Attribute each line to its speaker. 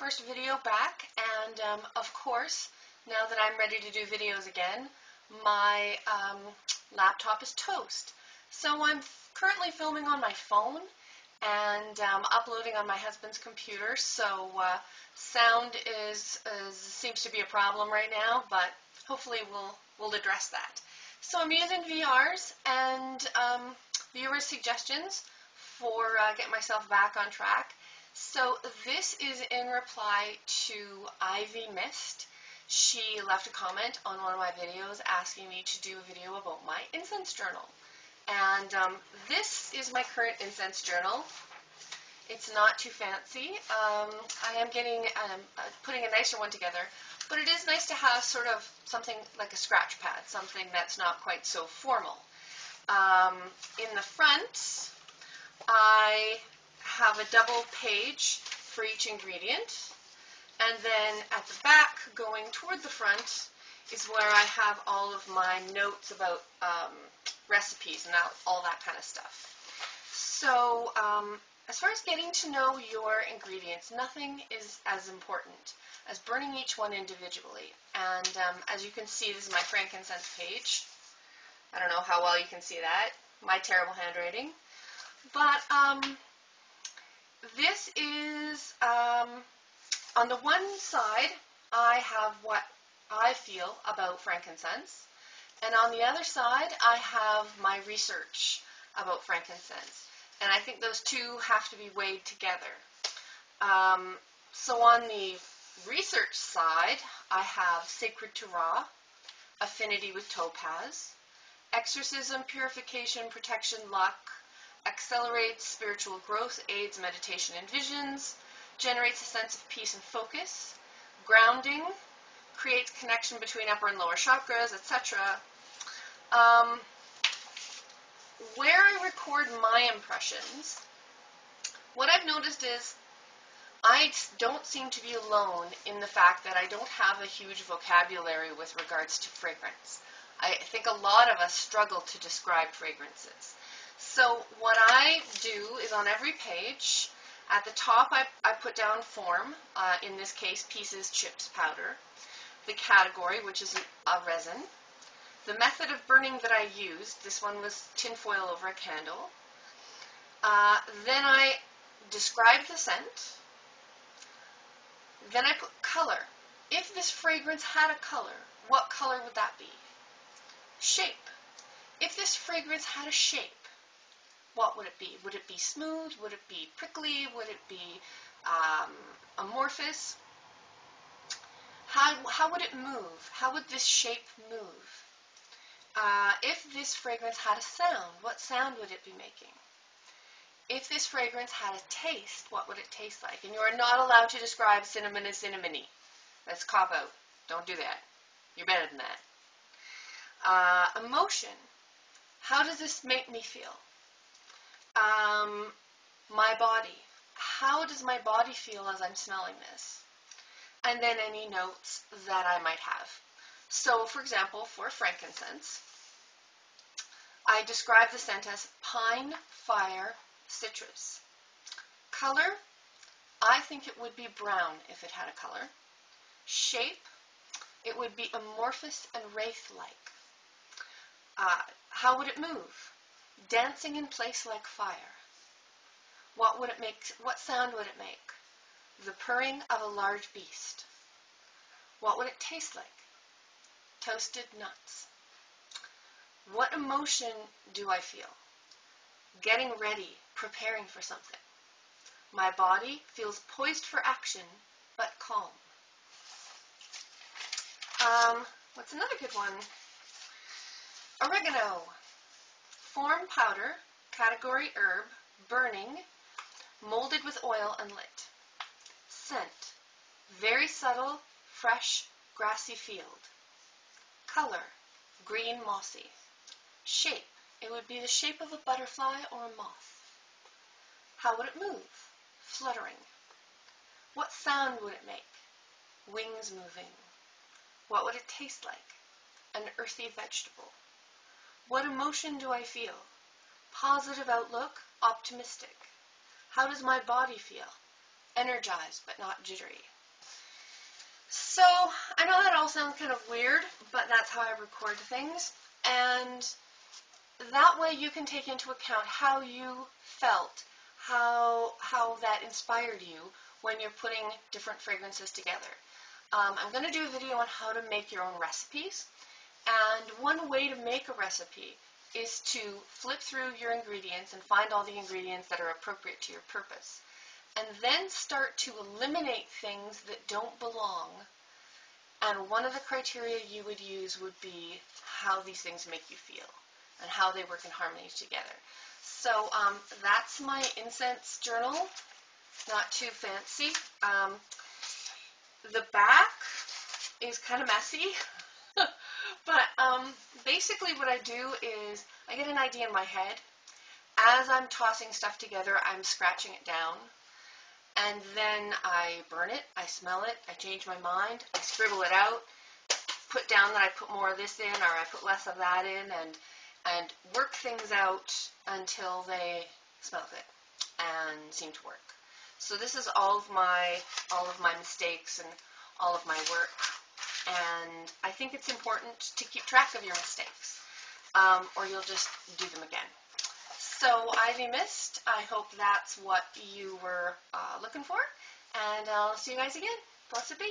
Speaker 1: first video back, and of course, now that I'm ready to do videos again, my laptop is toast. So I'm currently filming on my phone and uploading on my husband's computer, so sound seems to be a problem right now, but hopefully we'll address that. So I'm using VRs and viewer suggestions for getting myself back on track. So this is in reply to Ivy Mist. She left a comment on one of my videos asking me to do a video about my incense journal. And this is my current incense journal. It's not too fancy. I am putting a nicer one together, but it is nice to have sort of something like a scratch pad, something that's not quite so formal. In the front, I have a double page for each ingredient, and then at the back, going toward the front, is where I have all of my notes about recipes and all that kind of stuff. So as far as getting to know your ingredients, nothing is as important as burning each one individually. And as you can see, this is my frankincense page. I don't know how well you can see that, my terrible handwriting. But this is, on the one side, I have what I feel about frankincense, and on the other side, I have my research about frankincense. And I think those two have to be weighed together. So on the research side, I have Sacred to Ra, Affinity with Topaz, Exorcism, Purification, Protection, Luck, Accelerates spiritual growth, aids meditation and visions, generates a sense of peace and focus, grounding, creates connection between upper and lower chakras, etc. Where I record my impressions, what I've noticed is I don't seem to be alone in the fact that I don't have a huge vocabulary with regards to fragrance. I think a lot of us struggle to describe fragrances. So what I do is on every page, at the top I put down form, in this case pieces, chips, powder, the category, which is a resin, the method of burning that I used, this one was tin foil over a candle, then I describe the scent, then I put color. If this fragrance had a color, what color would that be? Shape. If this fragrance had a shape, what would it be? Would it be smooth? Would it be prickly? Would it be amorphous? How would it move? How would this shape move? If this fragrance had a sound, what sound would it be making? If this fragrance had a taste, what would it taste like? And you are not allowed to describe cinnamon as cinnamony. That's cop out. Don't do that. You're better than that. Emotion. How does this make me feel? My body. How does my body feel as I'm smelling this? And then any notes that I might have. So, for example, for frankincense, I describe the scent as pine, fire, citrus. Color, I think it would be brown if it had a color. Shape, it would be amorphous and wraith-like. How would it move? Dancing in place like fire. What would it make? What sound would it make? The purring of a large beast. What would it taste like? Toasted nuts. What emotion do I feel? Getting ready, preparing for something. My body feels poised for action, but calm. What's another good one? Oregano. Form powder, category herb, burning, molded with oil and lit. Scent, very subtle, fresh, grassy field. Color, green, mossy. Shape, it would be the shape of a butterfly or a moth. How would it move? Fluttering. What sound would it make? Wings moving. What would it taste like? An earthy vegetable. What emotion do I feel? Positive outlook, optimistic. How does my body feel? Energized but not jittery. So I know that all sounds kind of weird, but that's how I record things. And that way you can take into account how you felt, how that inspired you when you're putting different fragrances together. I'm going to do a video on how to make your own recipes. And one way to make a recipe is to flip through your ingredients and find all the ingredients that are appropriate to your purpose. And then start to eliminate things that don't belong. And one of the criteria you would use would be how these things make you feel and how they work in harmony together. So that's my incense journal. Not too fancy. The back is kind of messy. But basically what I do is I get an idea in my head. As I'm tossing stuff together, I'm scratching it down. And then I burn it, I smell it, I change my mind, I scribble it out, put down that I put more of this in or I put less of that in, and work things out until they smell good and seem to work. So this is all of my mistakes and all of my work. And I think it's important to keep track of your mistakes, or you'll just do them again. So Ivy Mist, I hope that's what you were looking for, and I'll see you guys again. Blessed be.